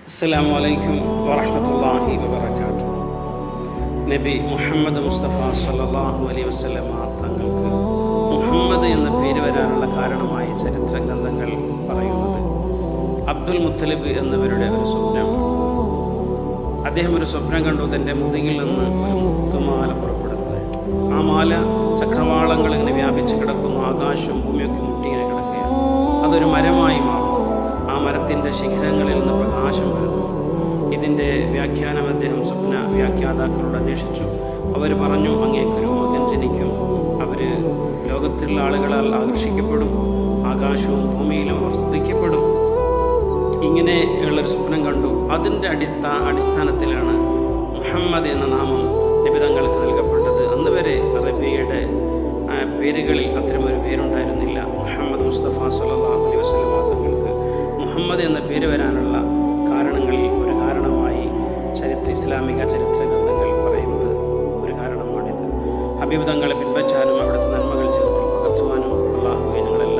അസ്സലാമു അലൈക്കും വറഹ്മത്തുള്ളാഹി വബറകാതുഹു. നബി മുഹമ്മദ് മുസ്തഫ സല്ലല്ലാഹു അലൈഹി വസല്ലമ തങ്ങൾക്ക് മുഹമ്മദ് എന്ന പേര് വരാനുള്ള കാരണമായി ചരിത്ര ഗ്രന്ഥങ്ങൾ പറയുന്നത് അബ്ദുൽ മുത്തലിബ് എന്നവരുടെ ഒരു സ്വപ്നമാണ്. അദ്ദേഹം ഒരു സ്വപ്നം കണ്ടു, തൻ്റെ മുതുകിൽ നിന്ന് ഒരു മുത്തുമാല പുറപ്പെടുന്നതായിട്ട്. ആ മാല ചക്രവാളങ്ങൾ ഇങ്ങനെ വ്യാപിച്ച് കിടക്കുന്നു, ആകാശവും ഭൂമിയൊക്കെ മുട്ടിങ്ങനെ കിടക്കുകയാണ്. അതൊരു മരമായി മാറും. ആ മരത്തിൻ്റെ ശിഖരങ്ങളിൽ നിന്ന് പ്രകാശം വരുന്നു. ഇതിൻ്റെ വ്യാഖ്യാനം അദ്ദേഹം സ്വപ്ന വ്യാഖ്യാതാക്കളോട് അന്വേഷിച്ചു. അവർ പറഞ്ഞു, അങ്ങേക്കൊരു മകൻ ജനിക്കും, അവർ ലോകത്തിലുള്ള ആളുകളാൽ ആകർഷിക്കപ്പെടും, ആകാശവും ഭൂമിയിലും അവർ സ്തുതിക്കപ്പെടും. ഇങ്ങനെയുള്ളൊരു സ്വപ്നം കണ്ടു. അതിൻ്റെ അടിസ്ഥാനത്തിലാണ് മുഹമ്മദ് എന്ന നാമം നിബിതങ്ങൾക്ക് നൽകപ്പെട്ടത്. അന്ന് വരെ അറബിയുടെ പേരുകളിൽ അത്തരമൊരു പേരുണ്ടായിരുന്നില്ല. മുഹമ്മദ് മുസ്തഫ സല്ലല്ലാഹു അലൈഹി വസല്ലം തങ്ങൾക്ക് മുഹമ്മദ് എന്ന പേര് വരാനുള്ള കാരണങ്ങളിൽ ഒരു കാരണമായി ഇസ്ലാമിക ചരിത്ര ഗ്രന്ഥങ്ങൾ പറയുന്നത് ഒരു കാരണമാണിത്. ഹബീബ് തങ്ങളെ പിൻപറ്റാനും അവിടുത്തെ നന്മകൾ ജീവിതത്തിൽ പകർത്തുവാനും അള്ളാഹുവേ ഞങ്ങളെല്ലാം